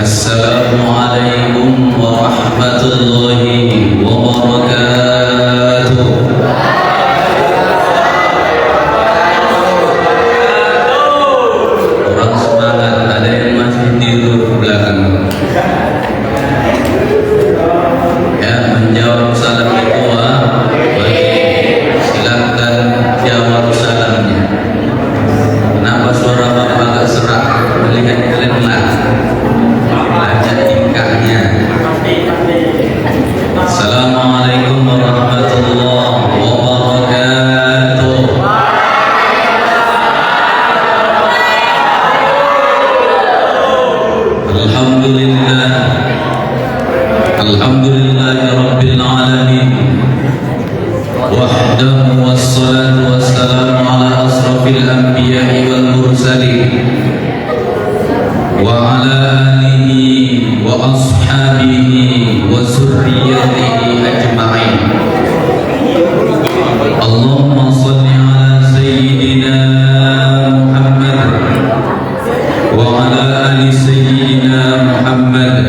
Assalamualaikum warahmatullahi wabarakatuh. Orang semangat, ada yang masih tidur belakang. Ya, menjawab salam itu silakan jawab salamnya. Kenapa suara bapak agak serak? Melihat kalian lah. Baca tingkahnya. Assalamualaikum warahmatullahi wabarakatuh. Alhamdulillah. Alhamdulillahi rabbil alamin. Wahdahu wassalatu wassalamu ala asrafil anbiya'i wal mursalin wa ala alihi wa ashabihi wa zurriyatihi ajma'in. Allahumma salli ala sayyidina Muhammad wa ala ali sayyidina Muhammad.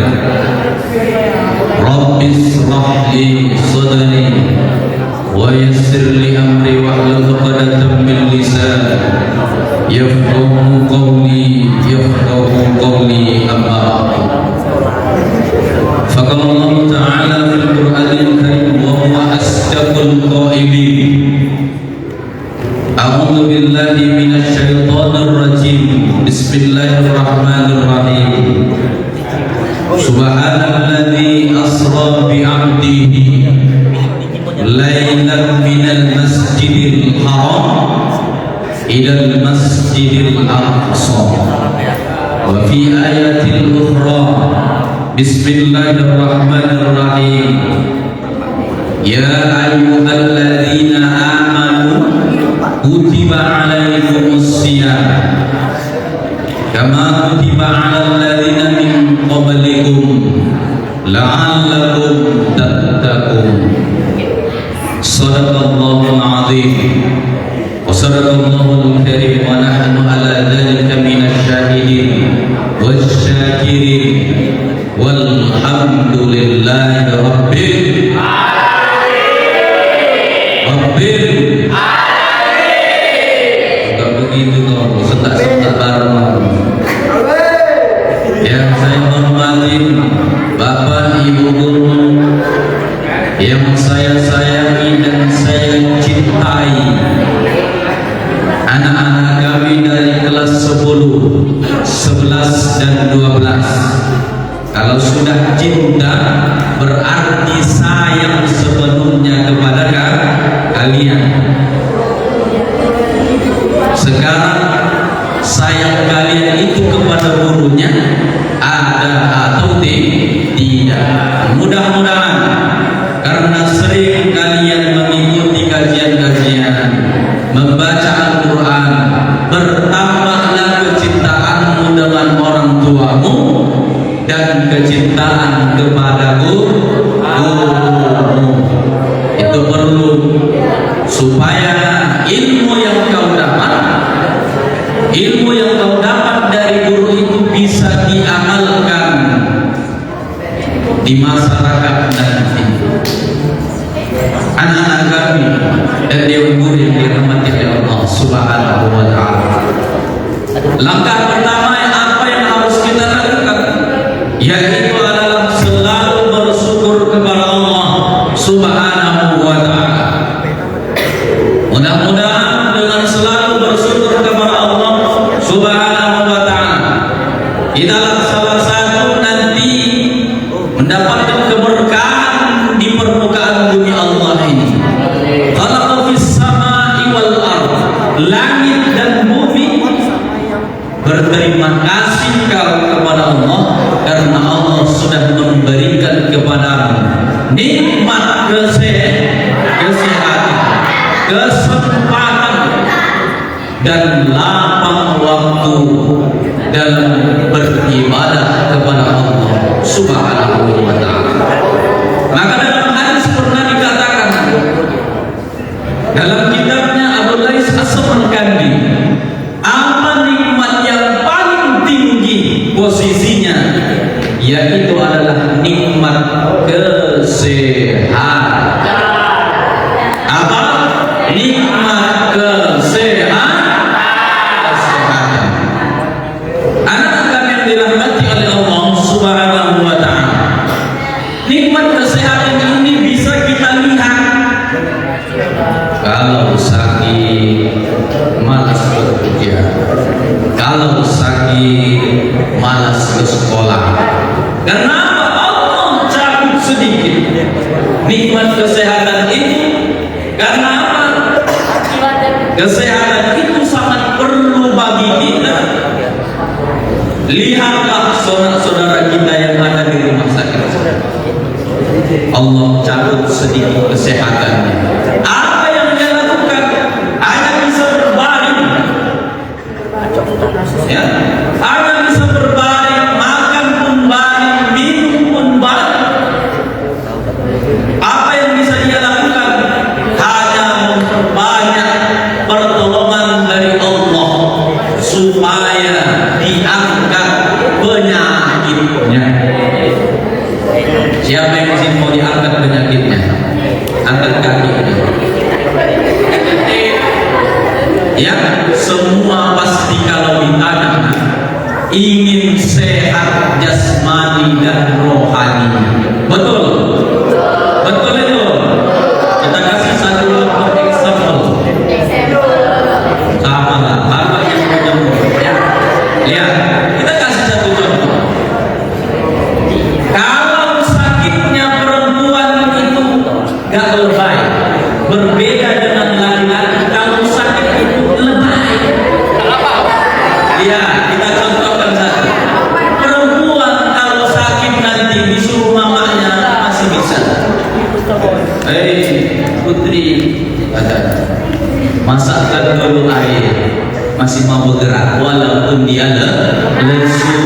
Rabbi israh li sadri wa yassir li amri wahlul 'uqdatam min lisani yafqahu qawli amma ba'du. Faqala Allah Ta'ala fil Qur'anil Karim wa huwa asdaqul qailin. A'udzu billahi minasy syaithanir rajim. Bismillahirrahmanirrahim. Subhanalladzi asra bi 'abdihi lailan minal masjidil haram ilal masjidil aqsa. Wa fi ayatil ukhra bismillahirrahmanirrahim. Ya ayyuhalladzina amanu kutiba 'alaikumus shiyam kama kutiba 'alal ladzina min qablikum la'allakum tattaqun. Shadaqallahul 'azim. Wassallallahu karim wa nahnu ala dzalika minasy syahidin wasyakirin walhamdulillahi rabbil alamin. Bukan begitu dong, setak-setak bareng. Yang saya hormatin Bapak Ibu guru, yang saya sayangi dan saya cintai, anak-anak kami dari kelas 10, 11 dan 12. Kalau sudah cinta berarti sayang sepenuhnya kepada kalian. Sekarang sayang kalian itu kepada gurunya ada atau tidak? Mudah-mudahan karena sering kalian mengikuti kajian-kajian, membaca Al-Quran, bertambahlah kecintaanmu dengan orang tuamu dan kecintaan kepada gurumu. Itu perlu supaya ilmu yang kau dapat dari guru itu bisa diamalkan di masyarakat nanti. Anak-anak kami dan dewan guru yang dirahmati oleh Allah Subhanahu wa Ta'ala, langkah pertama apa yang harus kita lakukan, yaitu adalah selalu bersyukur kepada Allah Subhanahu wa Ta'ala. Mudah-mudahan dengan selalu bersyukur kepada Allah Subhanahu wa Ta'ala, kita salah satu nanti mendapatkan keberkahan di permukaan bumi Allah ini. Khalaqa fis samai wal ard, langit dan bumi berterima kasih kepada Allah karena Allah sudah memberikan kepadamu nikmat kesehatan, kesempatan dan lapang waktu dalam beribadah kepada Allah Subhanahu wa Ta'ala. Maka dalam hadis pernah dikatakan dalam kitabnya Abu Lais As-Samarkandi, apa nikmat yang paling tinggi posisinya yaitu adalah nikmat kesehatan. Apa? Nikmat kesehatan. Anak kami yang dirahmati oleh Allah Subhanahu wa ta'ala, nikmat kesehatan ini bisa kita lihat. Kalau sakit malas bekerja, kalau sakit malas ke sekolah. Kenapa Allah cabut sedikit nikmat kesehatan itu? Karena apa? Kesehatan itu sangat perlu bagi kita. Lihatlah saudara-saudara kita yang ada di rumah sakit. Allah cabut sedikit kesehatannya. Apa yang dia lakukan? Hanya bisa berbaring. Ya, hanya bisa berbaring, makan pun baring, minum pun baring. Apa yang bisa dia lakukan? Hanya memperbanyak pertolongan dari Allah supaya diangkat penyakitnya. Siapa yang mesti mau diangkat penyakitnya? Angkat kakinya. Ya, semua pasti kalau ditanya ingin sehat jasmani dan rohani. Betul? Betul itu. Kita kasih satu example. Sama lah, apa yang ketemu? Ya, kita kasih satu contoh. Kalau sakitnya perempuan itu gak lebay, berbeda dengan laki-laki. Kalau sakit itu lebay. Ya, kita contohkan satu. Perempuan kalau sakit nanti disuruh mamanya masih bisa. Putri, masakkan dulu air, masih mau bergerak walaupun dia lesu,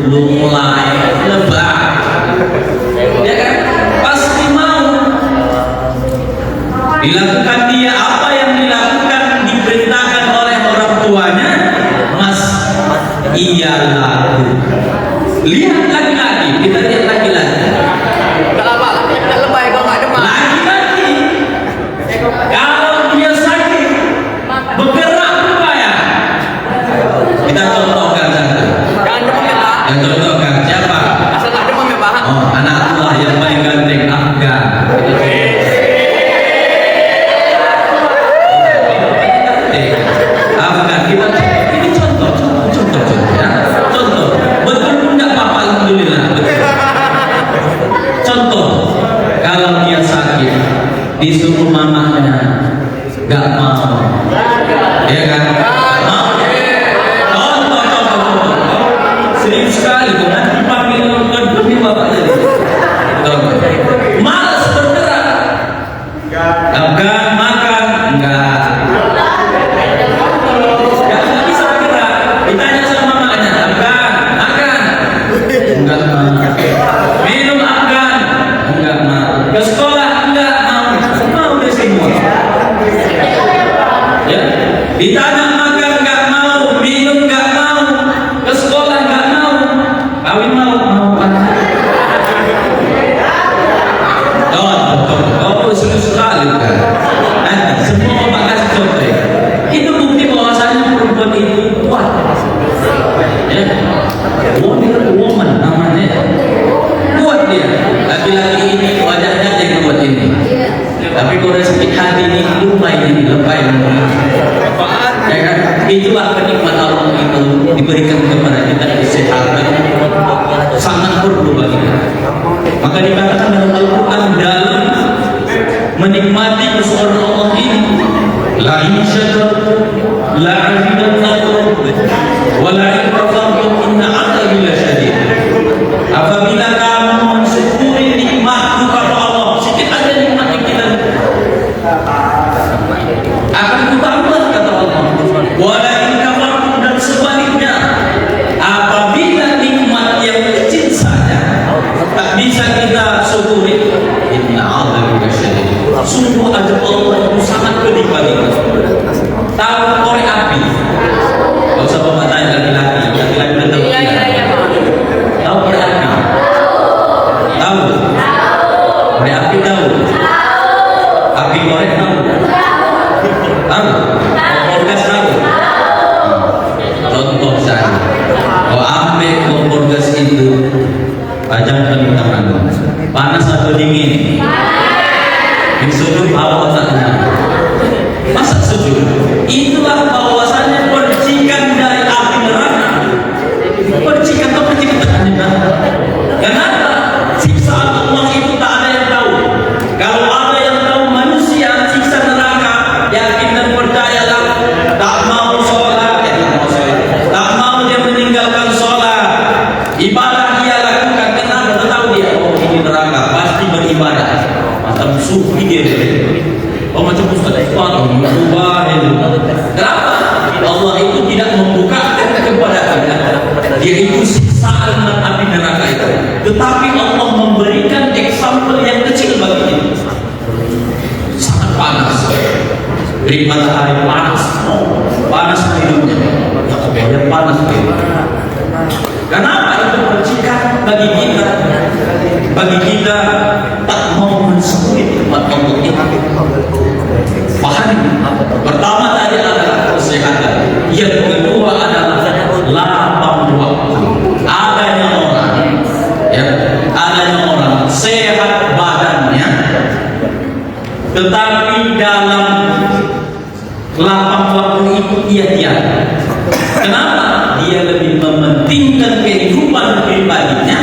mulai lebay. Ya kan? Pasti mau dilakukan dia apa yang dilakukan, diperintahkan oleh orang tuanya, mas iya laku. Lihat laki-laki, kita lihat laki-laki. Laki-laki kalau dia sakit bergerak upaya. Kita contohkan satu. Yang contohkan siapa? Oh, anak tua yang paling ganteng, Afgan. Afgan, kita ini contoh ya. Contoh. Betul pun enggak apa-apa, alhamdulillah. Contoh, kalau dia sakit disuruh mamanya enggak mau. Ya kan? Mau. Contoh. Serius sekali tuh, nanti panggil lebih bapaknya. Malas bergerak. Afgan makan enggak. Enggak bisa bergerak. Ditanya sama mamanya, Afgan makan enggak mau. Minum Afgan enggak mau. Ke sekolah enggak mau. Mau dia semua. Ya, ditanya makan enggak mau, minum enggak mau, ke sekolah enggak mau, kawin mau apa? Oh, serius sekali kan? Nanti semua bapak kasih contoh. Itu bukti bahwasanya perempuan itu kuat. Ya, woman namanya. Kuat dia. Laki-laki ini wajahnya yang kuat ini. Tapi kalau dari sakit hati ini lumayan ini lebay. Ya kan? Itulah kenikmatan Allah itu diberikan kepada kita kesehatan. Sangat perlu tahu? Api korek tahu? Tahu? Kompor gas tahu? Contoh saja, kalau ambil kompor gas itu, pajangkan di tanganmu, panas atau dingin? Yang sujud hawa otaknya. Masa sujud? Itulah bahwasannya percikan dari api neraka. Percikan atau percikan tekannya. Kenapa? Siksaan Allah itu tak ada yang tahu. Kalau ada yang tahu manusia siksa neraka, yakin dan percayalah, tak mau sholat, tak mau dia meninggalkan sholat, ibadah dia lakukan. Kenapa? Tahu dia, oh ini neraka, pasti beribadah. Macam sufi dia. Oh macam Ustaz Iqbal berubah itu. Kenapa? Allah itu tidak membukakan kepada kita. Dia itu siksaan api neraka itu. Tetapi Allah memberikan example yang kecil bagi kita. Sangat panas. Beri matahari panas. Panas hidupnya. Yang panas hidupnya. Kenapa itu percikan bagi kita? Bagi kita tak mau mensyukuri nikmat Allah itu. Pahami. Pertama tadi adalah kesehatan. Yang kedua adalah lapang waktu. Adanya orang sehat badannya, tetapi dalam lapang waktu itu ia tiada. Kenapa? Dia lebih mementingkan kehidupan pribadinya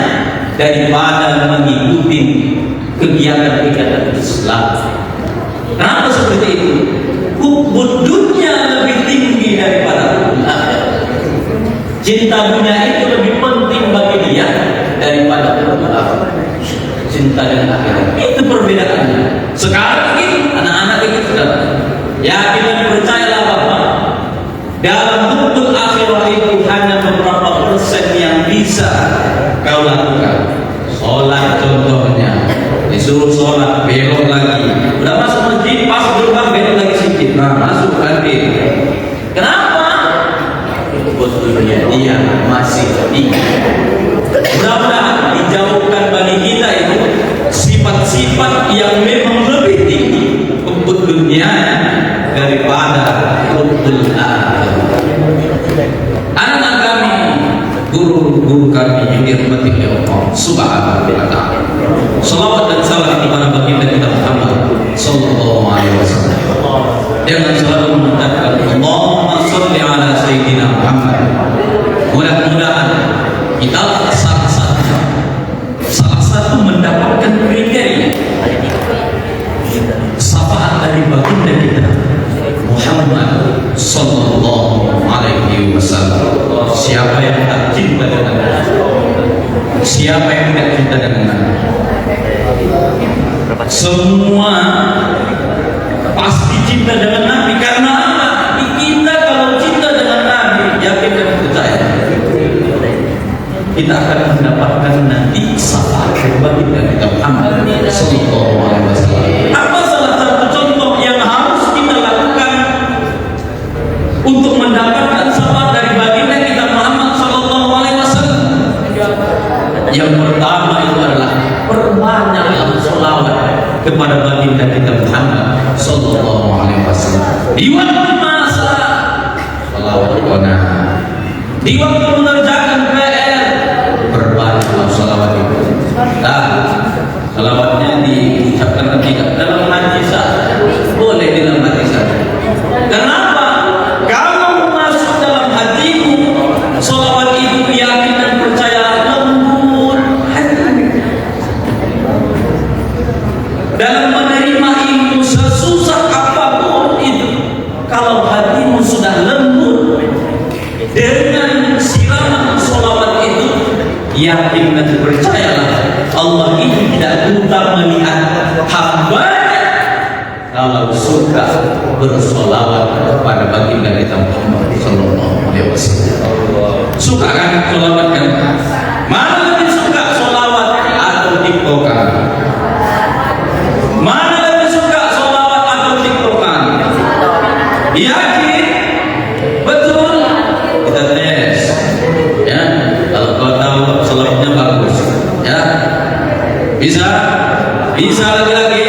daripada mengikuti kegiatan-kegiatan Islam. Kenapa seperti itu? Hubbud dunya lebih tinggi daripada hubbul akhirat. Cinta dunia itu lebih penting bagi dia daripada hubbul akhirat. Cinta dengan akhirat itu perbedaannya. Sekarang ini anak-anak itu sudah yakin dan percayalah Bapak, dalam hubbul akhirat itu hanya beberapa persen yang bisa kau lakukan. Sholat contohnya, disuruh sholat belok lagi, udah masuk masjid pas berubah belok lagi sedikit, nah masuk lagi. Kenapa? Betulnya dia masih tinggi. Mudah-mudahan dijauhkan bagi kita itu sifat-sifat yang memang lebih tinggi untuk dunia daripada untuk akhirat. Anak kami, guru-guru kami yang dirahmati oleh Allah Subhanahu wa taala. Salawat dan salam kepada baginda kita Muhammad sallallahu alaihi wasallam. Dengan selalu mengucapkan Allahumma shalli ala sayyidina Muhammad. Mudah-mudahan kita salah satu mendapatkan kriteria syafaat dari baginda kita Muhammad sallallahu alaihi wasallam. Siapa yang tak cinta dengan Nabi? Siapa yang tidak cinta dengan Nabi? Semua pasti cinta dengan Nabi. Karena apa? Kita kalau cinta dengan Nabi, yakin dan percaya, kita akan mendapatkan nanti syafaat bagi kita Muhammad sallallahu alaihi wasallam. Apa salah satu contoh yang harus kita lakukan untuk mendapatkan syafaat dari baginda kita Muhammad sallallahu alaihi wasallam? Yang pertama itu adalah perbanyaklah sholawat kepada baginda kita Muhammad sallallahu alaihi wasallam. Di waktu masa sholawat kona, di waktu mengerjakan PR, perbanyaklah sholawat itu. Nah, sholawatnya diucapkan tidak dalam hati saja, boleh dalam hati saja. Kenapa? Kalau masuk dalam hatimu, sholawat itu yakin dan percaya lembut hati. Dalam menerima ilmu sesusah apapun itu, kalau hatimu sudah lembut dengan siraman sholawat itu, yakin dan percayalah Allah itu tidak buta melihat hambanya kalau suka bersolawat kepada baginda kita Muhammad sallallahu alaihi wasallam. Suka kan solawat kan? Mana lebih suka solawat atau tiktokan? Mana lebih suka solawat atau tiktokan? Yakin? Betul? Kita tes. Ya, kalau kau tahu solawatnya bagus, ya bisa Bisa lagi-lagi.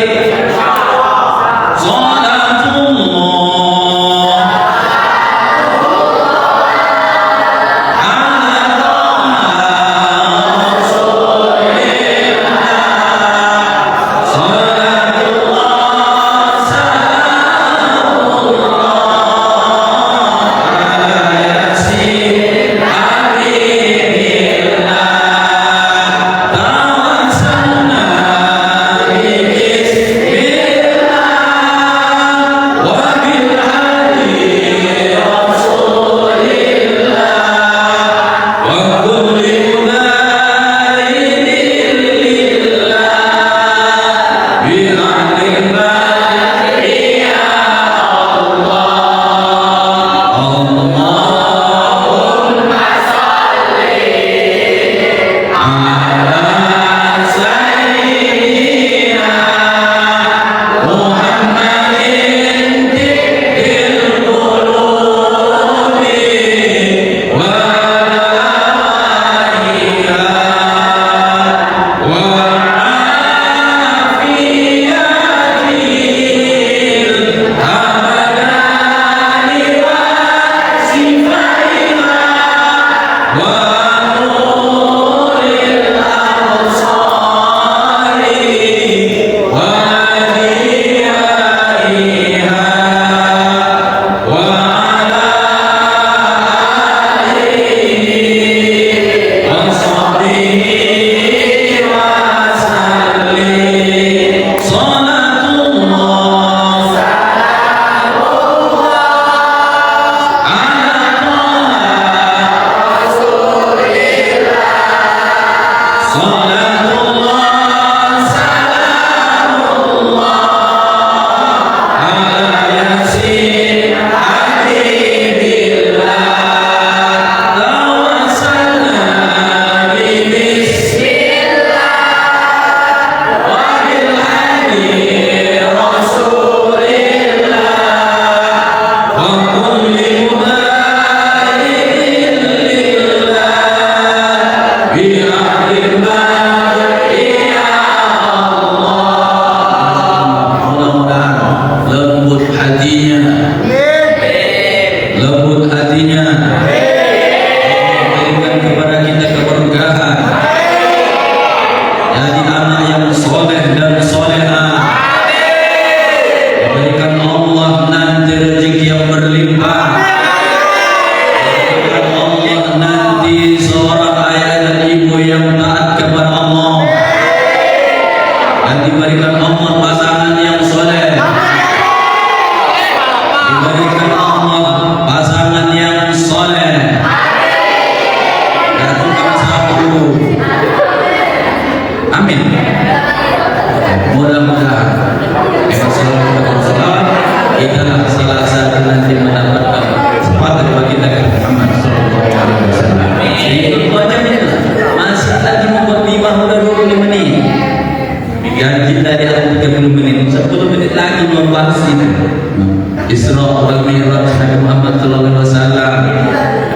Isra wal Mi'raj Nabi Muhammad sallallahu alaihi wasallam.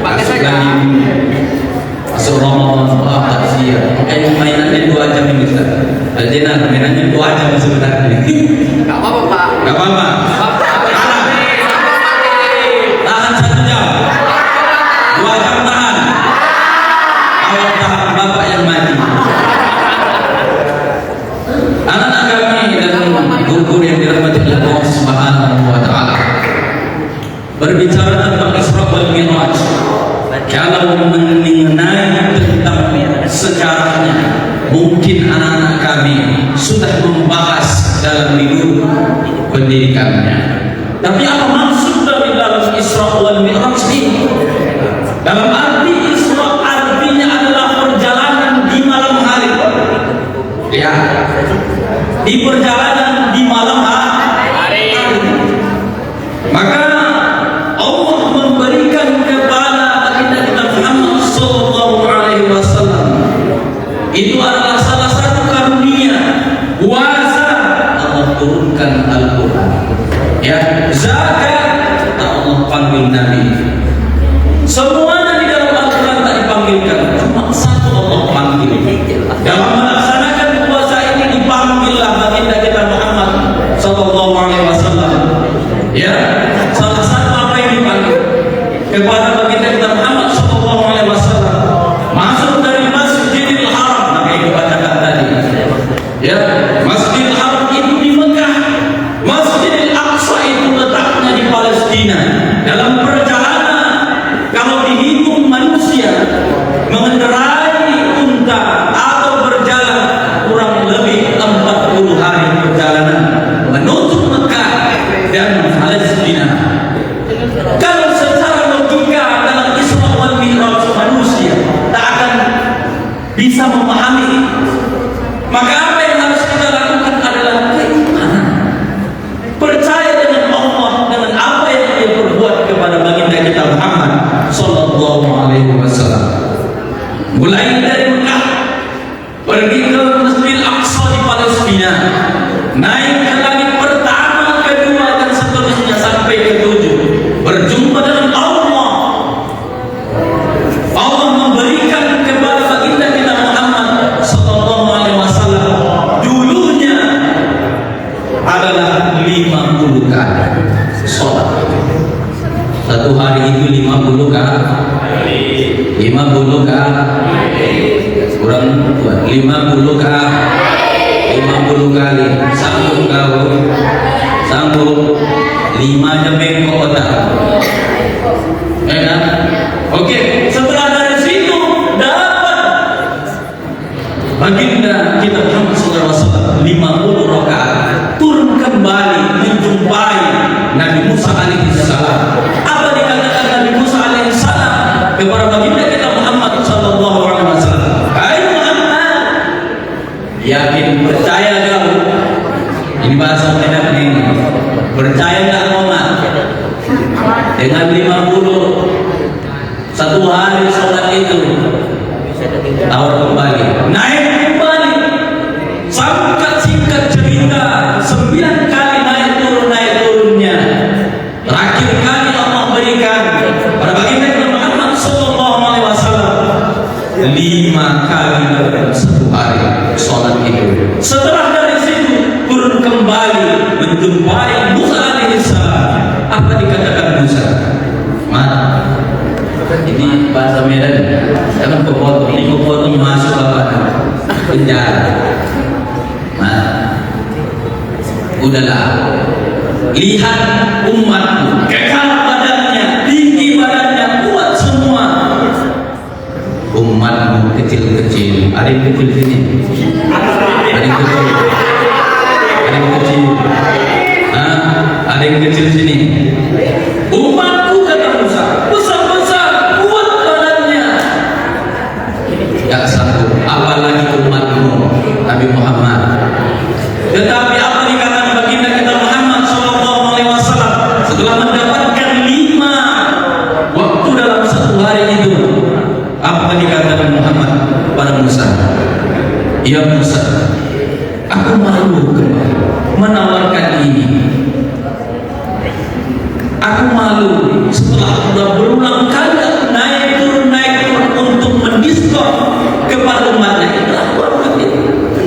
Masuk lagi masuk Ramadan, takziah. Mainannya 2 jam ini Ustaz. Aljenan mainannya 2 jam sebenarnya. Enggak apa-apa, Pak. Enggak apa-apa. Tahan 1 jam. 2 jam tahan. Kalau tahan Bapak yang mati. Anak-anak kami dan guru yang dirahmati Allah Subhanahu wa taala. Berbicara tentang Isra wal Mi'raj, kalau mengenai tentang sejarahnya, mungkin anak-anak kami sudah membahas dalam minggu pendidikannya. Tapi apa maksud dari dalam Isra wal Mi'raj ini? Dalam arti Isra artinya adalah perjalanan di malam hari. Ya, di perjalanan di malam hari. Maka Allah memberikan kepada kita Muhammad sallallahu alaihi wasallam itu adalah salah satu karunia puasa. Allah turunkan Al-Quran, ya, zakat Allah panggil Nabi. Semuanya di dalam Al-Quran tak dipanggilkan, cuma satu Allah panggil. Dalam melaksanakan puasa ini dipanggillah mati. Maka apa yang harus kita lakukan adalah keimanan. Percaya dengan Allah, dengan apa yang Dia perbuat kepada baginda kita Muhammad sallallahu alaihi wasallam. Mulai dari Mekah, pergi ke Masjidil Aqsa di Palestina, naik ke langit pertama, kedua dan seterusnya sampai ketujuh, berjumpa dengan Allah. Allah memberikan kepada baginda kita Muhammad sallallahu alaihi wasallam dulunya adalah 50 kali sholat. Satu hari itu 50 kali, 50 kali, kurang 50 kali, 50 kali. Sanggup kau? Sanggup? 5 aja bengkok otak. Enak? Oke, setelah dari situ dapat baginda kita Muhammad SAW 50 rakaat, turun kembali menjumpai Nabi Musa alaihissalam. Apa dikatakan Nabi Musa alaihissalam kepada baginda kita Muhammad sallallahu alaihi wasallam? Hai Muhammad, yakin percaya kau? Ini bahasa tidak nih. Percaya enggak Muhammad? Dengan 50 satu hari sholat itu tawar kembali, naik kembali. Singkat cerita, 9 kali naik turunnya. Terakhir kali Allah berikan pada baginda kita Muhammad sallallahu alaihi wasallam 5 kali dalam satu hari sholat itu. Setelah dari situ turun kembali menjumpai Musa alaihissalam. Apa dikatakan Musa? Ini bahasa Medan, jangan kepotong. Ini kepotong masuk apa? Penjara. Udahlah, lihat umatku, kekal badannya, tinggi badannya, kuat semua. Umatmu kecil-kecil. Ada yang kecil sini? Ada yang kecil? Ada yang kecil? Ada yang kecil sini? Umatku kata Musa, besar-besar, kuat badannya. Ya satu, apalagi umatmu Nabi Muhammad. Tetapi apa dikatakan baginda kita Muhammad sallallahu alaihi wasallam setelah mendapatkan 5 waktu dalam satu hari itu? Apa dikatakan Muhammad pada Musa? Ya Musa, aku malu menawarkan ini. Aku malu setelah sudah berulang kali naik turun untuk mendiskon kepada umatnya.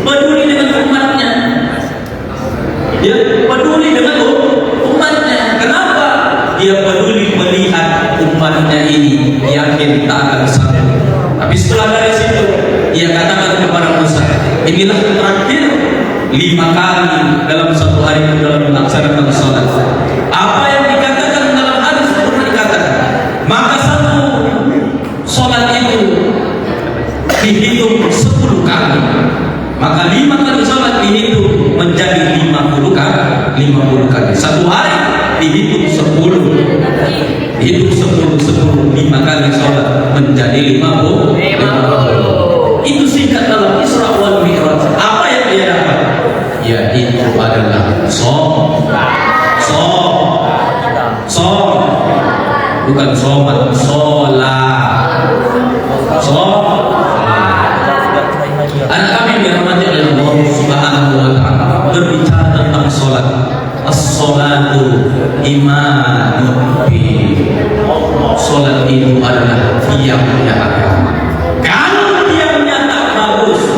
Peduli dengan umatnya. Dia peduli dengan umatnya. Kenapa? Dia peduli melihat umatnya ini yakin tak akan sanggup. Tapi setelah dari situ dia katakan kepada Musa, inilah terakhir 5 kali dalam satu hari dalam melaksanakan sholat. Apa yang dikatakan dalam hadis pernah dikatakan, maka satu sholat itu dihitung 10 kali. Maka 5 kali sholat dihitung menjadi 50 kali. 50 kali. Satu hari dihitung 10. Dihitung 10, 5 kali sholat menjadi 50. Itu singkat dalam Isra wal Mi'raj. Apa yang dia dapat? Yaitu adalah som. Bukan somat, sholat. Anak kami dirahmati oleh Allah Subhanahu wa taala, berbicara tentang sholat. As-sholatu imanun fi. Sholat itu adalah tiangnya agama. Kalau tiangnya tak bagus,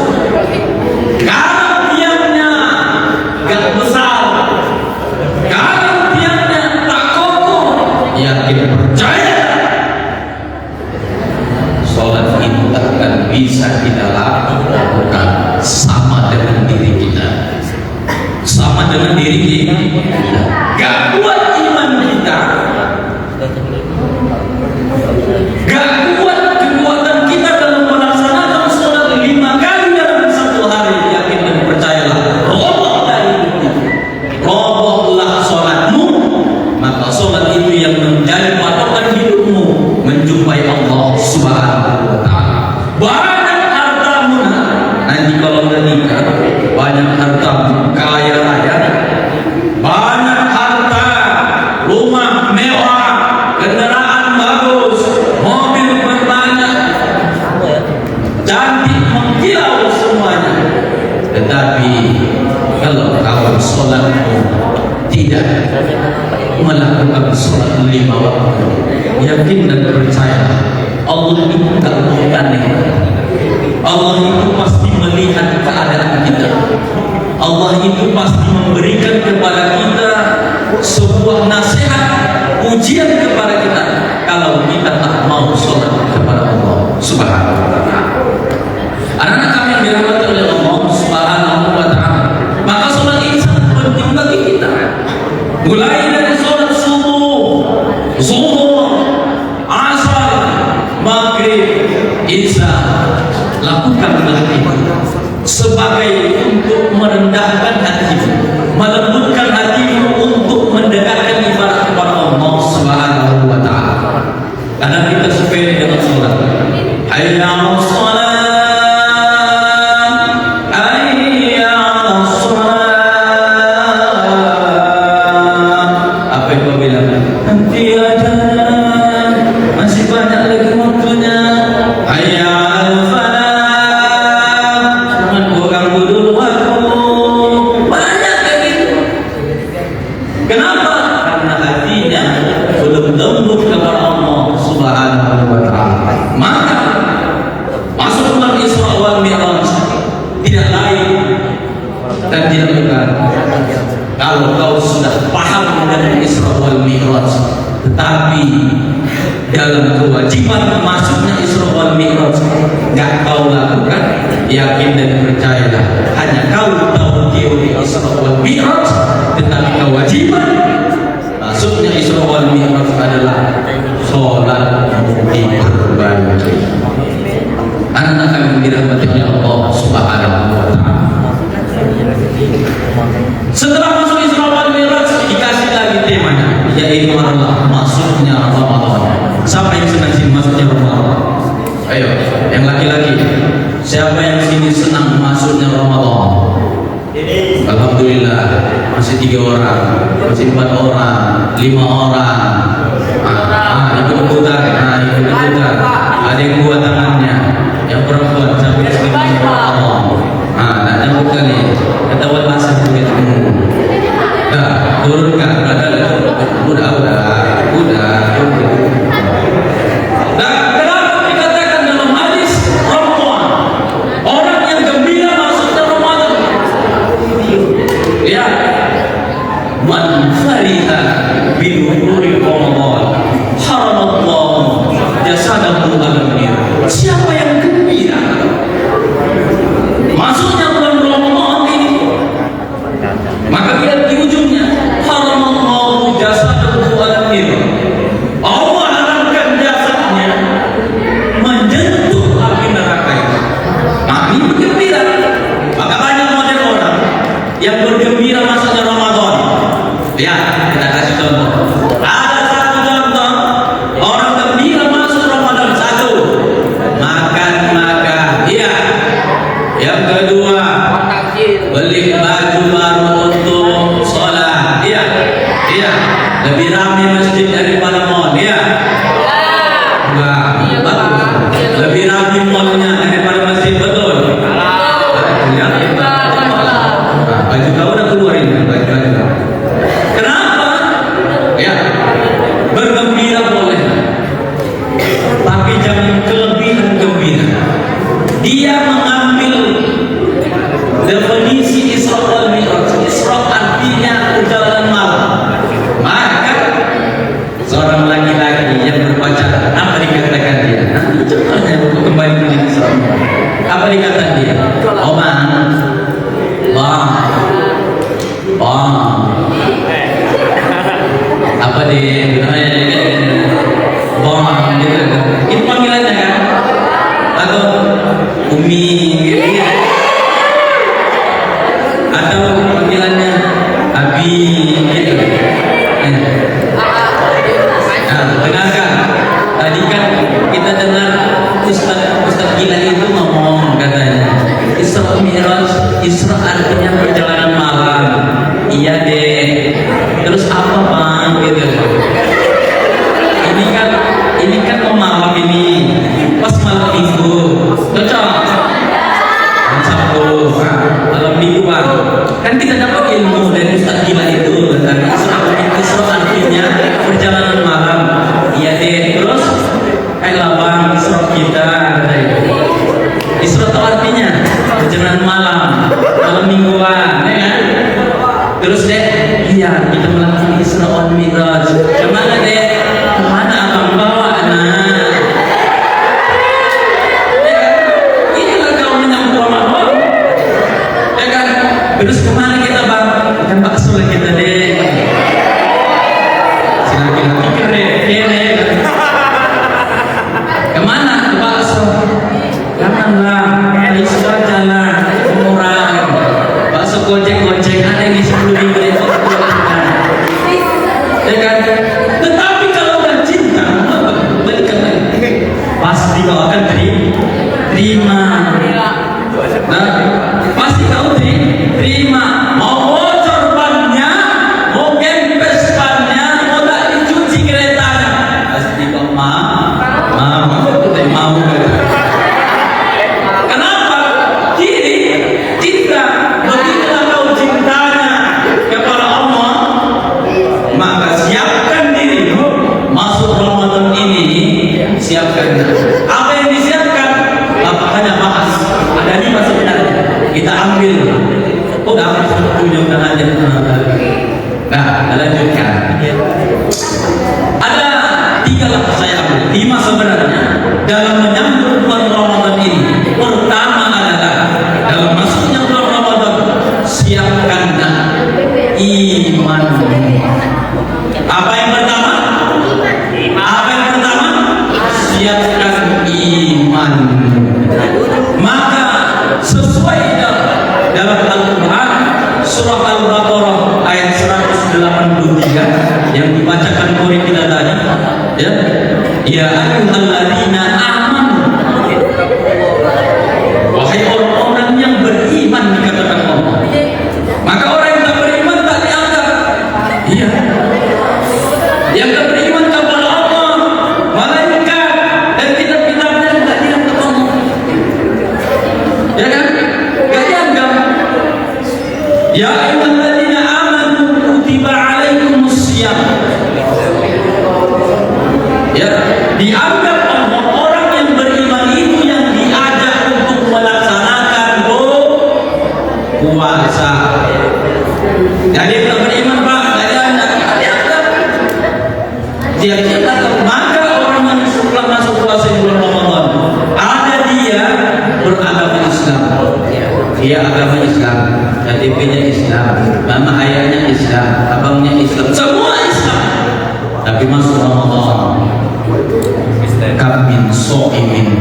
kalau tiangnya gak besar, kalau tiangnya tak kokoh, yakin percaya sholat itu tak akan bisa kita lakukan. Sama dengan diri kita, sama dengan diri kita. Gak kuat iman kita, gak kuat Tetapi kalau kawan sholatmu tidak melakukan sholat 5 waktu, yakin dan percaya Allah itu tak aneh. Allah itu pasti melihat keadaan kita. Allah itu pasti memberikan kepada kita sebuah nasihat, ujian kepada kita kalau kita tak mau sholat kepada Allah Subhanahu wa ta'ala. Anak-anak kami yang dirahmati oleh Allah Subhanahu wa ta'ala, maka sholat ini sangat penting bagi kita. Mulai dari sholat subuh, zuhur, asar, maghrib, isya, lakukanlah itu sebagai untuk merendahkan hatimu, melembutkan hatimu untuk mendekatkan ibadah kepada Allah Subhanahu wa ta'ala. Karena kita sepele dengan sholat. Hayya 'alas shalah, hayya 'alas shalah. Apa yang kau bilang? Nanti ada, masih banyak lagi waktunya. Hayya 'alal falah, cuman gua ganggu dulu aku. Banyak kayak gitu. Kenapa? Karena hatinya belum lembut kepada Allah Subhanahu wa ta'ala. Maka masuk dalam Isra wal Mi'raj tidak lain dan tidak bukan kalau kau sudah paham dengan Isra wal Mi'raj, tetapi dalam kewajiban masuknya Isra wal Mi'raj gak kau lakukan, yakin dan percayalah hanya kau tahu teori Isra wal Mi'raj, tetapi kewajiban masuknya Isra wal Mi'raj adalah sholat diperbaiki. Anak-anak kami dirahmati oleh Allah Subhanahu wa ta'ala. Setelah masuk Isra wal Mi'raj dikasih lagi temanya, yaitu adalah masuknya Ramadan. Siapa yang senang sini masuknya Ramadan? Ayo, yang laki-laki. Siapa yang sini senang masuknya Ramadan? Alhamdulillah, masih 3 orang, masih 4 orang, 5 orang. Ikut-ikutan, ikut-ikutan. Ada yang buat tangannya, yang perempuan sampai ke sini Ramadan. Nak nyambut kali, ketahuan masa begitu. Dah, turunkan, udah. Nah, kenapa dikatakan dalam hadis Ramadan orang yang gembira masuknya Ramadan? Ya, man fariha bi nuri Ramadan haramallahu jasadahu al-mir. Siapa yang gembira masuknya bulan Ramadan ini, maka lihat di ujungnya haramallahu jasadahu al-mir. Allah haramkan jasadnya menyentuh api neraka itu. Nah, ini bergembira. Maka banyak model orang yang bergembira masuknya Ramadan. Ya, kita kasih contoh. Ada satu contoh orang gembira masuk Ramadan. Satu, makan. Iya. Yang kedua, beli baju baru untuk sholat. Iya. Lebih ramai masjid daripada mall. Iya. Lebih ramai mallnya daripada masjid, betul. Baju kau udah keluarin, baju aja. Kenapa? Ya, bergembira boleh, tapi jangan kelebihan gembira. Dia mengambil definisi Isra wal Mi'raj. Isra artinya perjalanan malam. Maka seorang laki-laki yang berpacaran, apa dikatakan dia? Contohnya untuk kembali ke Isra. Apa dikatakan dia? Apa dia? Gitu. Itu panggilannya kan? Atau Umi gitu ya? Atau panggilannya Abi gitu. Nah, dengarkan. Tadi kan kita dengar Ustaz gila itu ngomong, katanya Isra Mi'raj, Isra artinya perjalanan malam. Iya deh. Terus apa bang gitu? Ini kan malam ini, pas malam minggu, cocok. Sabtu, malam minggu. Kan kita dapat ilmu dari Ustaz Gila itu tadi Isra artinya perjalanan malam. Iya deh, terus labang Isra kita kata itu. Isra itu artinya perjalanan malam mingguan, ya kan? Terus deh, iya kita melakukan Isra wal Mi'raj. Kemana deh? Kemana abang bawa anak? Ya kan? Inilah kau menyambut Ramadan. Ya kan? Terus kemana kita bang? Kan bakso lah kita deh. Silakan pikir deh, kene. Kemana? Ke bakso. Janganlah, Isra jalan murah. Bakso gojek-gojek ada yang di 10.000 itu. Ya kan? Tetapi kalau udah cinta, balikan lagi. Pasti kau akan terima. Nah, pasti kau terima. Mau bocor bannya, mau gempes bannya, mau tak dicuci keretanya, pasti kau mau. Kenapa? Kiri cinta. Begitulah kau cintanya kepada Allah, maka siapkan dirimu masuk Ramadan ini. Siapkan. Apa yang disiapkan? Hanya bahas. Ada 5 sebenarnya. Kita ambil. Udah ujung aja. Nah, lanjutkan. Ada 3 lah saya ambil. 5 sebenarnya dalam menyambut bulan Ramadan ini. Pertama adalah dalam masuknya bulan Ramadan, siapkanlah iman. Apa yang pertama? Siapkan iman. Maka sesuai dalam Al-Quran surah Al-Baqarah ayat 183 yang dibacakan oleh kita tadi, ya, ya ayyuhalladzina amanu, wahai orang-orang yang beriman, dikatakan Allah. Maka orang yang tak beriman tak dianggap. Iya, yang tak beriman kepada Allah, malaikat dan kitab-kitabnya tidak dianggap Allah. Ya kan? Gak dianggap. Ya ayyuhalladzina amanu kutiba alaikumussyam. Ya, dianggap Allah orang yang beriman itu yang diajak untuk melaksanakan puasa. Jadi yang tak beriman Pak, dianggap. Dia maka orang yang setelah masuk puasa di bulan Ramadan, ada dia beragama Islam. Dia agama Islam, KTP-nya Islam, mama ayahnya Islam, abangnya Islam, semua Islam. Tapi masuk Ramadan, kam min sha'imin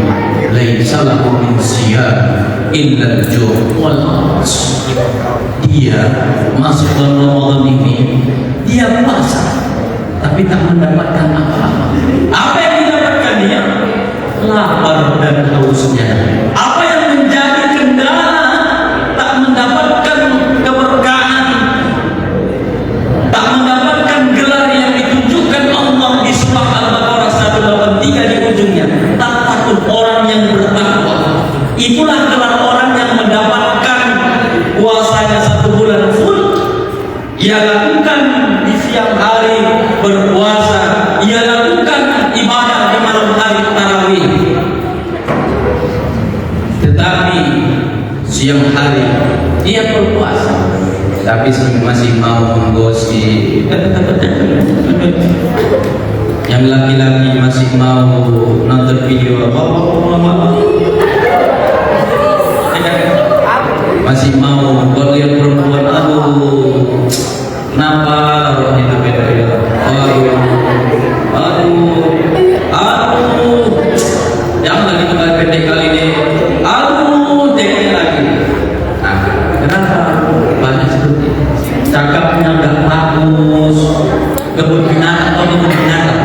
laisa lahu min siyam illa al-ju' wal 'atash. Dia masuk bulan Ramadan ini, dia puasa tapi tak mendapatkan apa-apa. Apa yang didapatkan dia? Lapar dan hausnya. Apa yang menjadi kendala tak mendapatkan keberkahan, tak mendapatkan gelar yang ditunjukkan Allah di surah Al-Baqarah 183 di ujungnya. Tak takut orang yang bertakwa. Itulah gelar orang yang mendapatkan puasanya 1 bulan full. Ia lakukan di siang hari berpuasa, ia lakukan ibadah di malam hari tarawih. Tetapi siang hari dia berpuasa, tapi masih mau menggosip. Yang laki-laki masih mau nonton video masih mau lihat perempuan, aduh, kenapa roh itu beda-beda, aduh, jangan lagi kembali pendek kali ini, aduh, jangan lagi. Nah, kenapa banyak seperti itu? Cakapnya udah bagus, kebun binatang atau kebun binatang,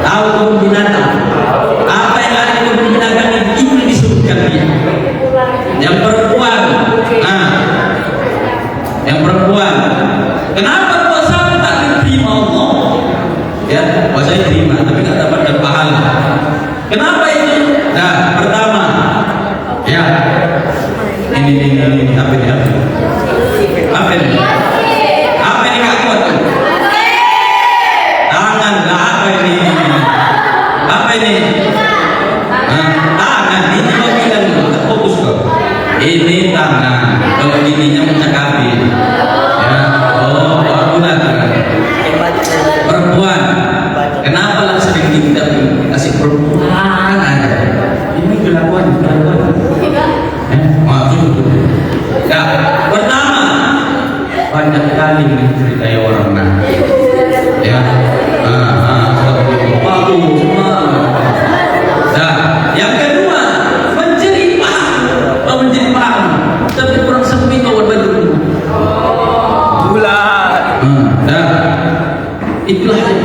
tahu kebun binatang, apa yang ada di kebun binatang itu disebutkan dia. Yang perempuan, nah, yang perempuan, kenapa puasa tak diterima Allah? Ya, puasa diterima, tapi tak dapatkan pahala. Kenapa itu? Nah, pertama, ya, ini apa ini? Apa ini? Apa ini Kak Kuat? Tangan. Nah, apa ini? Apa ini? Tangan. Ini kau bilang fokus kok. Ini tangan. Kalau ininya mencakapi. Ya. Oh, bagus. Perempuan. Kenapa lah sering kita kasih perempuan aja? Ini kelakuan. Maksud. Ya, pertama banyak kali menceritakan orang nah. Ya. Bagus semua. Nah, yang kedua menjadi paham. Tapi kurang sepi kawan baju. Nah, itulah yang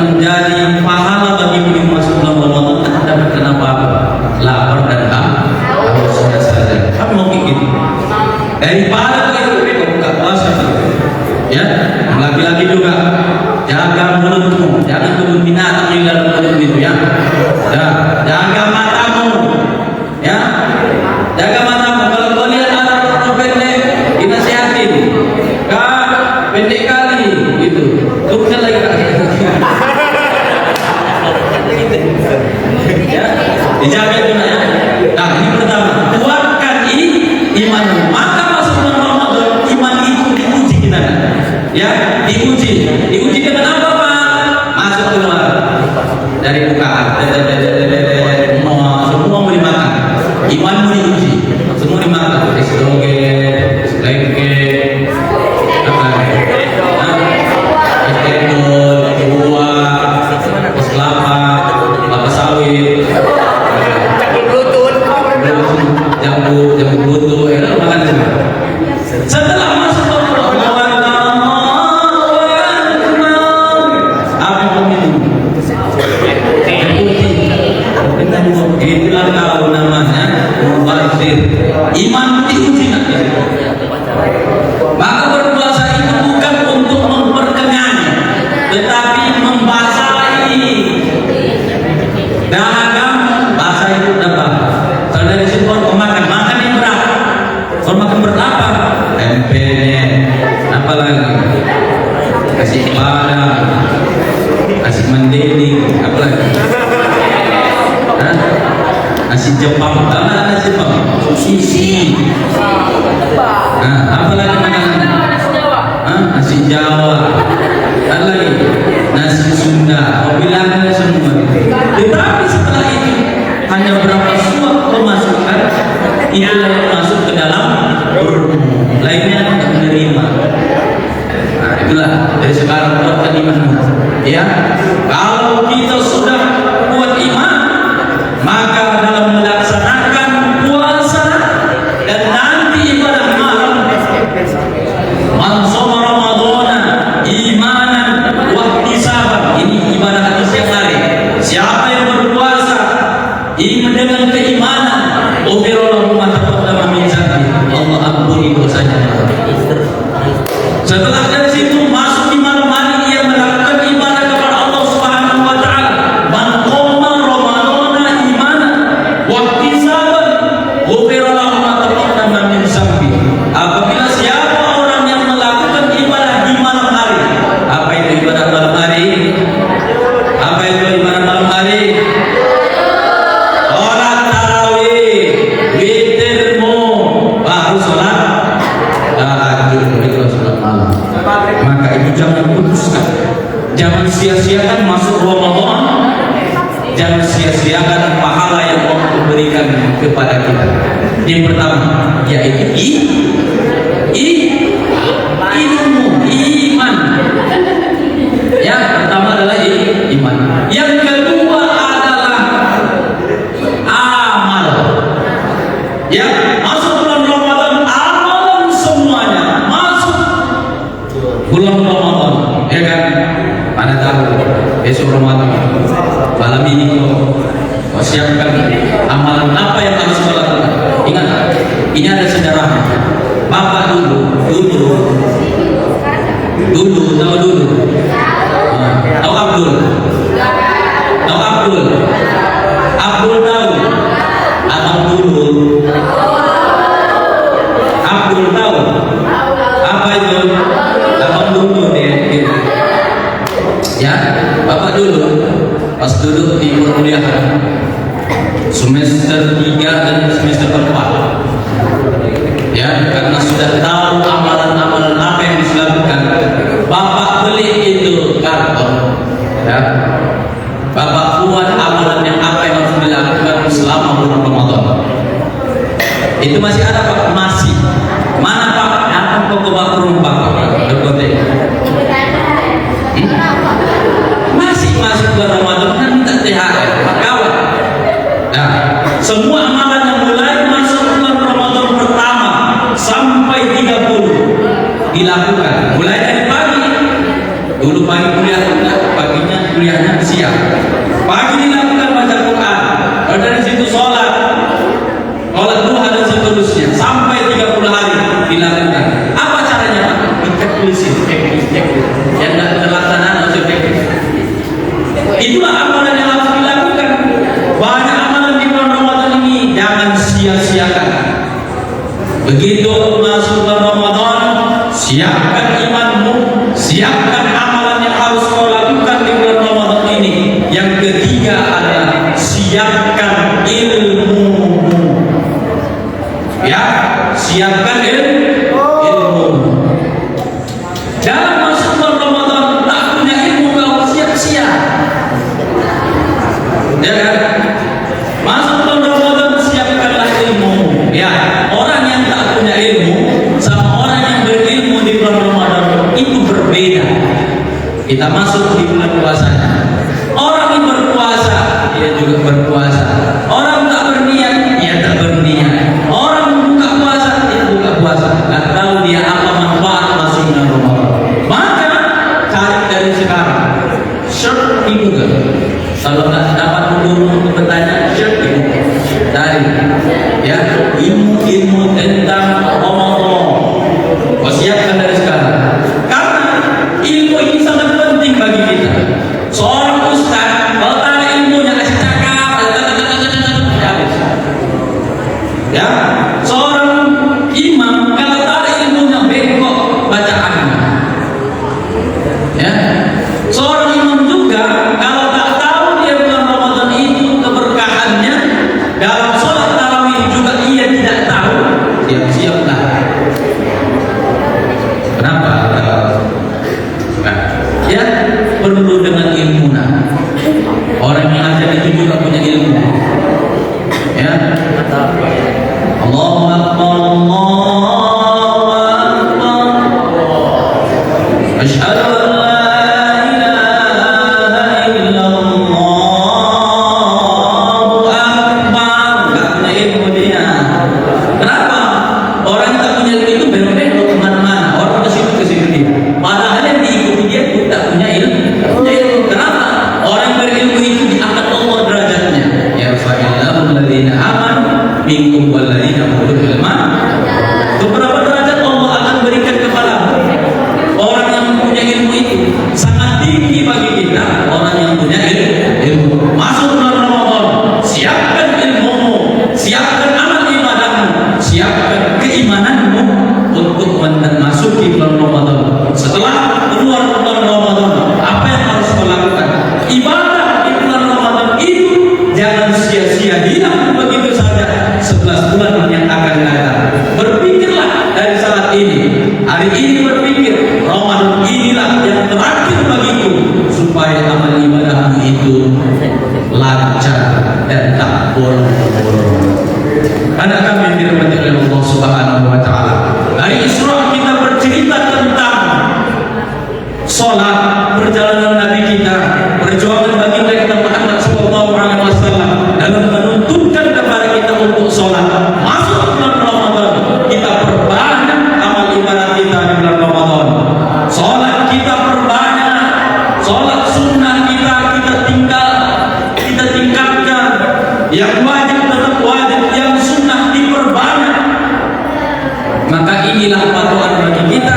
menjadi pahala bagi masuk bulan Ramadan. Tak ada kenapa lapar dan haus saja. Kamu mau bikin daripada kita buka puasa, ya. Lagi-lagi juga jaga mulutmu, jangan kebun binatang di dalam mulut itu, ya. Jaga matamu, ya. Jaga matamu. Kalau kau lihat anak pendek, dinasihatin. Kak, pendek kali, gitu. Turunnya lagi kak. Ya, dijaga juga ya. Nah, ini pertama, kuatkan imanmu. Maka masuk bulan Ramadan, iman itu diuji kita. Ya, diuji dengan apa Pak? Masuk keluar dari bukaan, semua mau dimakan. Imanmu diuji, semua dimakan. Es doger, es lengke, apa? Es cendol, buah, es kelapa, kelapa sawit, jambu butuh, makan semua. Setelah masuk itulah kau namanya mubazir. Iman diuji nanti. Maka berpuasa itu bukan untuk memperkenyang, tetapi membasahi dahaga. Basah itu apa? Kalau dari situ kau makan yang berat. Kau makan berat apa? Tempenya, apa lagi? Kasih padang, kasih mendeli, apa lagi? Nasi Jepang, nasi Jepang, sushi. Apa lagi makanan? Nasi Jawa, apa lagi? Nasi Sunda. Kau bilangnya semua. Tetapi setelah itu hanya berapa suap kau masukkan, itulah yang masuk ke dalam perutmu. Lainnya tidak menerima. Nah, itulah dari sekarang kuatkan imanmu. Ya, kalau kita sudah kuat iman, maka dalam melaksanakan puasa dan nanti ibadah malam, man shoma ramadhana imanan wa ihtisaban, ini ibadah hadis yang lain. Siapa yang berpuasa dengan keimanan, ghufirallahu ma taqaddama min dzambi, Allah ampuni dosanya. Setelah dari situ masuk di malam hari, ia melakukan ibadah kepada Allah Subhanahu wa taala. Man qoma ramadhana imanan wa ihtisaban, ghufirallahu ma taqaddama min dzambi. Apabila siapa orang yang melakukan ibadah di malam hari. Apa itu ibadah malam hari? Apa itu ibadah malam hari? Salat tarawih, witirmu, baru salat tahajud, itu salat malam. Maka itu jangan putuskan, jangan sia-siakan masuk Ramadan, jangan sia-siakan pahala yang Allah berikan kepada kita. Yang pertama yaitu ilmu, iman. Yang pertama adalah iman. Yang kedua adalah amal. Ya, masuk bulan Ramadan, amalan semuanya masuk bulan Ramadan, ya kan? Mana tahu besok Ramadan, malam ini kau siapkan amalan apa yang harus kau lakukan. Ingat, ini ada sejarahnya. Bapak dulu tahu Abdul tahu Abang dulu Abdul tahu Ya, Bapak buat amalan yang apa yang harus dilakukan selama bulan Ramadan. Itu masih ada Pak? Masih. Mana Pak? Aku kok bapak Pak? Berkotek. Masih masuk bulan Ramadan kan minta THR, Pak kawan. Nah, semua amalan yang mulai masuk bulan Ramadan pertama sampai 30 dilakukan. Mulai dari pagi. Dulu pagi kuliah enggak, paginya kuliahnya siang. Pagi dilakukan baca Quran. Dari situ sholat duha dan seterusnya sampai 30 hari dilakukan. Apa caranya Pak? Checklist. Yang tidak terlaksana harus checklist. Itulah amalan yang harus dilakukan. Banyak amalan di bulan Ramadan ini jangan sia-siakan. Begitu masuk bulan Ramadan, siapkan imanmu, siapkan amalan yang harus kau lakukan di bulan Ramadan ini. Yang ketiga adalah siapkan ilmu. Ya, siapkan ilmu. Dalam masuk bulan Ramadan tak punya ilmu kau siap-siap. Ya kan? Masuk bulan Ramadan siapkanlah ilmu. Ya, orang yang tak punya ilmu sama orang yang berilmu di bulan Ramadan itu berbeda. Kita masuk di bulan puasanya. Orang yang berpuasa dia juga berpuasa. Orang tak berniat dia tak berniat. Orang buka puasa dia buka puasa. Tak tahu dia apa manfaat masuk bulan Ramadan. Maka cari dari sekarang. Search di Google. Kalau tak dapat untuk bertanya, search di Google. Cari ya ilmu tentang Ramadan. Kau siapkan dari sekarang. Karena ilmu ini sangat penting bagi kita. Seorang ustaz kalau tak ada ilmunya kasih cakap habis. Ya, seorang imam kalau tak ada ilmunya bengkok bacaannya. Ya, seorang imam juga kalau tak tahu dia bulan Ramadan itu keberkahannya dalam sholat tarawih juga ia tidak tahu, siap-siaplah. Kenapa? Nah, ya perlu dengan ilmu. Orang yang ajar itu juga punya ilmu. Ya. Allahu Akbar, Allahu Akbar. Asyhadu an la ilaha illallah. Allahu Akbar. Enggak punya ilmu dia. Kenapa? Orang yang tak punya ilmu itu belok-belok kemana-mana. Orang ke situ dia. Padahal yang diikuti dia pun tak punya ilmu. Kenapa? Orang berilmu itu diangkat Allah derajatnya. Ya fa'illahu alladhina amanu minkum walladhina utul ilma. Beberapa derajat Allah akan berikan kepada orang yang punya ilmu itu. Sangat tinggi bagi kita orang yang punya ilmu. Masuk bulan Ramadan, siapkan ilmumu, siapkan amal ibadahmu, siapkan keimananmu untuk memasuki bulan Ramadan. Setelah keluar bulan Ramadan, apa yang harus kau lakukan? Ibadah di bulan Ramadan itu jangan sia-sia hilang begitu saja 11 bulan yang akan datang. Berpikirlah dari saat ini. Hari ini berpikir Ramadan inilah yang terakhir bagiku supaya amal ibadah itu lancar dan tak bolong-bolong. Anak kami yang dirahmati oleh Allah Subhanahu wa taala. Dari Isra kita bercerita tentang sholat, perjalanan Nabi kita, perjuangan baginda kita Muhammad sallallahu alaihi wasallam dalam menuntutkan kepada kita untuk sholat. Masuk bulan Ramadan, kita perbanyak amal ibadah kita di bulan Ramadan. Sholat kita perbanyak, sholat sunnah kita tingkatkan. Yang wajib tetap wajib, yang sunnah diperbanyak. Maka inilah patokan bagi kita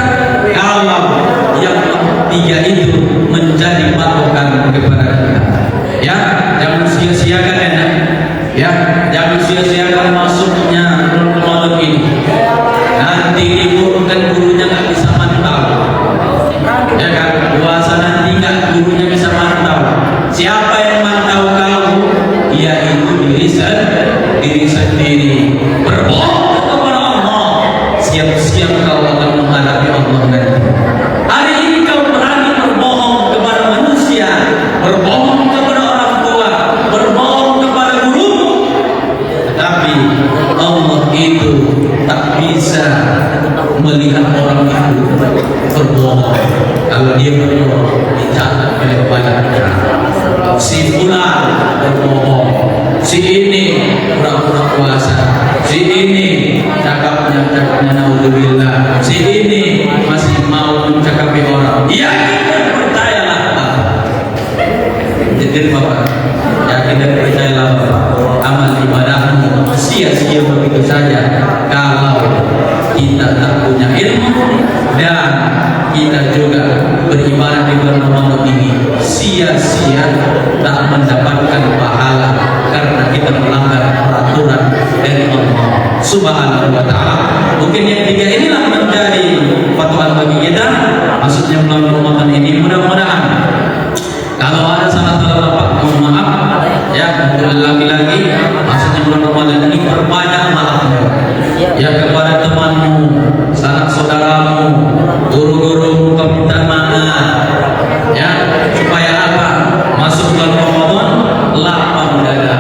kalau yang tiga itu menjadi patokan kepada kita. Ya, jangan sia-siakan enak. Ya, jangan sia-siakan masuknya bulan Ramadan ini. Nanti liburkan gurunya nggak bisa mantau. Ya kan, puasa nanti nggak gurunya bisa mantau. Siapa yang mantau kau? Yaitu diri sendiri. Berbohong kepada Allah. Siap-siap kau akan menghadapi Allah nanti. Hari ini kau berani berbohong kepada manusia, melihat orang itu berbohong. Kalau dia berbohong, dicatat oleh badannya. Si fulan berbohong, si ini pura-pura puasa, si ini cakapnya naudzubillah, si ini masih mau mencakapi orang. Ya, percayalah Pak. Jadi Bapak, yakin dan percayalah Bapak, amal ibadahmu sia-sia begitu saja kalau kita tak punya ilmu dan kita juga beribadah di bulan Ramadan ini sia-sia, tak mendapatkan pahala karena kita melanggar peraturan dari Allah Subhanahu wa Ta'ala. Mungkin yang tiga inilah menjadi patokan bagi kita maksudnya bulan Ramadan ini. Mudah-mudahan kalau ada salah-salah Bapak mohon maaf ya, untuk lagi-lagi maksudnya bulan Ramadan ini perbanyak maafmu ya kepada temanmu, sanak saudaramu, guru-guru, kau minta maaf ya, supaya apa? Masuk bulan Ramadan lapang dada,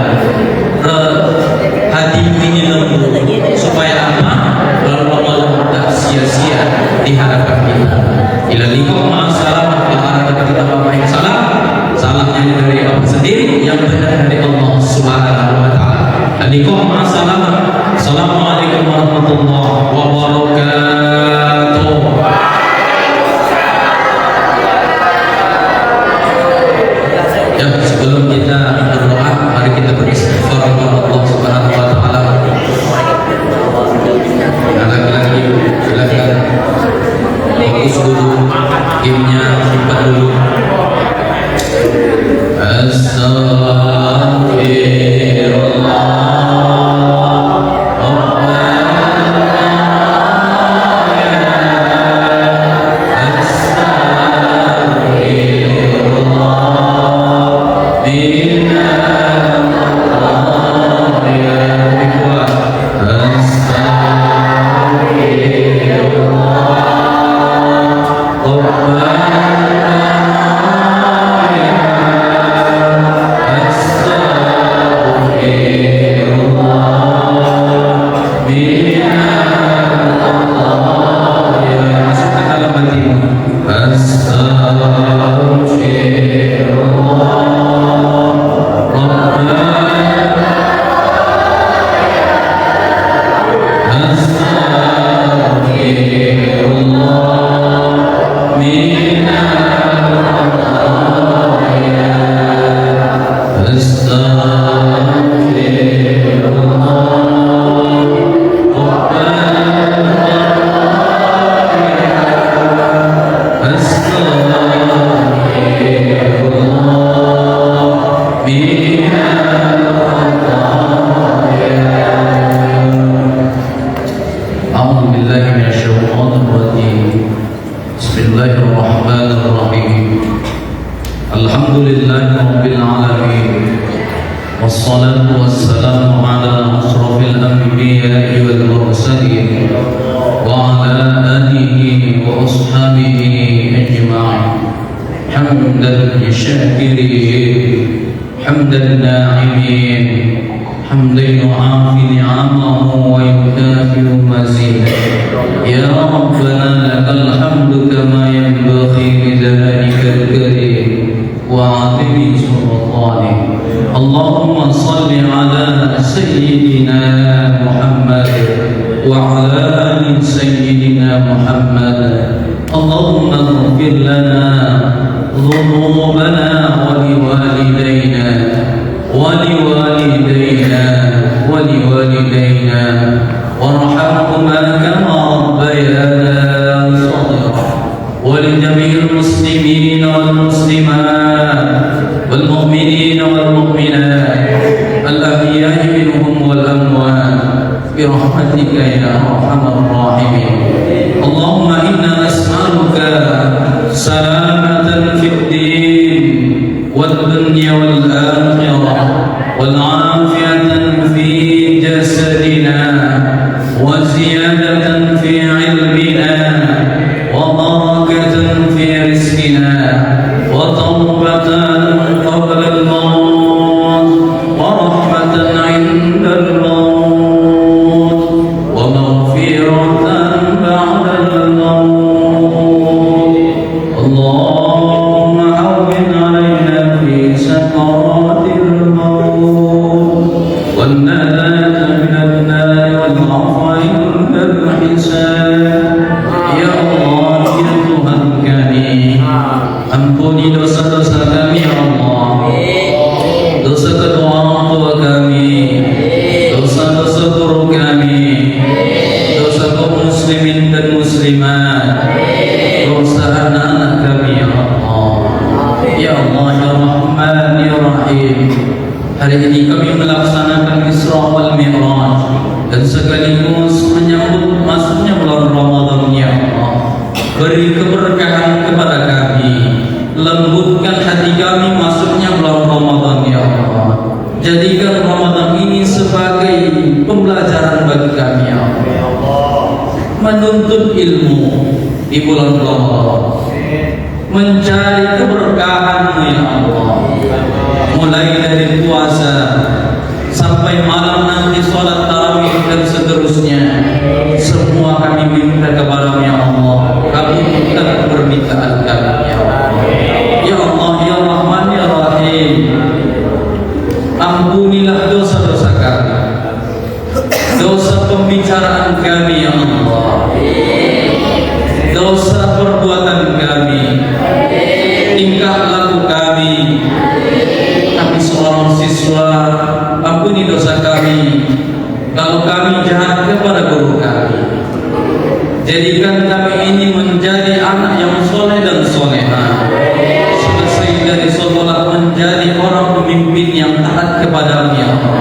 hatimu ini lembut, supaya apa? Bulan Ramadan tak sia-sia di hadapan kita. Ila liqa ma'asalam, kalau ada kita Bapak yang salah, salahnya dari Bapak sendiri, yang benar dari Allah Subhanahu wa Ta'ala. Liqa ma'asalam. Assalamualaikum warahmatullahi wabarakatuh. Ya, sebelum kita berdoa, mari kita beristighfar kepada Allah Subhanahu wa Ta'ala. Lagi-lagi silakan fokus dulu, timnya simpan dulu. Astagfirullah. ومغفرة بعد dosa. Ya Allah, ya Tuhan kami, ampuni dosa-dosa kami ya Allah, dosa kedua orang tua kami, dosa-dosa guru kami, dosa kaum muslimin dan muslimat, dosa anak-anak kami ya Allah. Ya Allah, ya Rahman, ya Rahim, hari ini kami melaksanakan Isra wal Mi'raj dan sekaligus menyambut masuknya bulan Ramadan ya Allah. Beri keberkahan kepada kami, lembutkan hati kami masuknya bulan Ramadan ya Allah. Jadikan Ramadan ini sebagai pembelajaran bagi kami ya Allah, menuntut ilmu di bulan Ramadan, mencari keberkahan-Mu ya Allah, mulai dari puasa sampai malam nanti sholat tarawih dan seterusnya. Semua kami minta kepada ya Allah, kabulkan permintaan kami ya Allah. Ya Allah, ya Rahman, ya Rahim, ampunilah dosa-dosa kami, dosa pembicaraan kami ya Allah, dosa perbuatan kami, tingkah laku kami. Kami seorang siswa, ampuni dosa kami kalau kami jahat kepada guru kami. Jadikan kami ini menjadi anak yang soleh dan solehah. Selesai dari sholat menjadi orang pemimpin yang taat kepada-Mu ya Allah.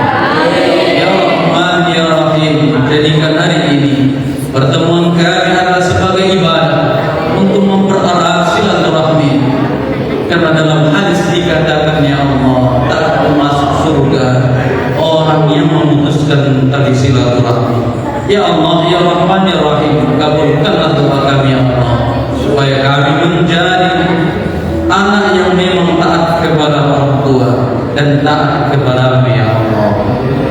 Ya Rahman, ya Rahim, jadikan hari ini pertemuan kami adalah sebagai ibadah untuk mempererat silaturahmi. Karena dalam hadis dikatakan ya Allah, tak masuk surga orang yang memutuskan tali silaturahmi. Ya Allah, ya Rahman, ya Rahim, kabulkanlah doa kami ya Allah, supaya kami menjadi anak yang memang taat kepada orang tua dan taat kepada-Mu ya Allah.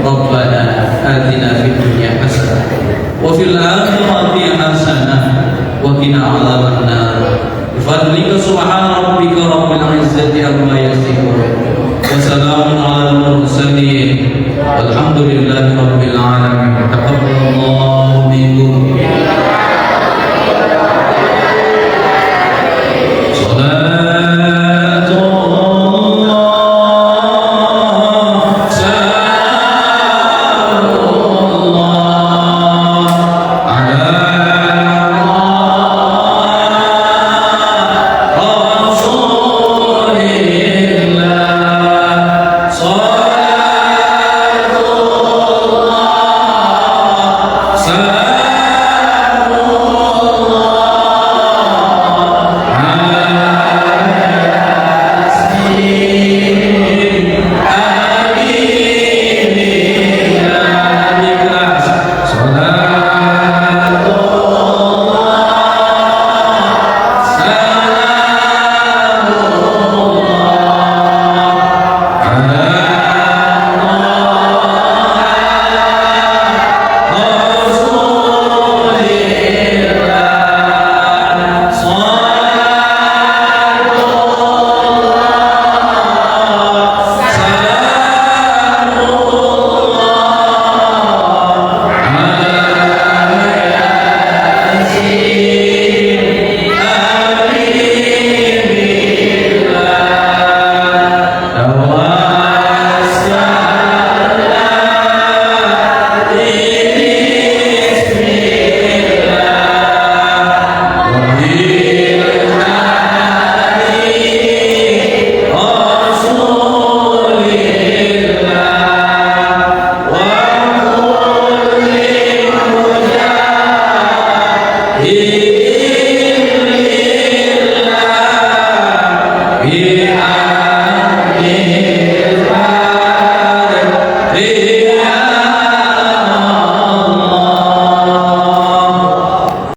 Rabbana atina fid dunya hasanah wa fil akhirati hasanah wa qina adzabannar. Bifadlika subhana rabbika rabbil izzati amma yasifun wa salamun alal mursalin walhamdulillahi rabbil alamin. Taqabbalallahu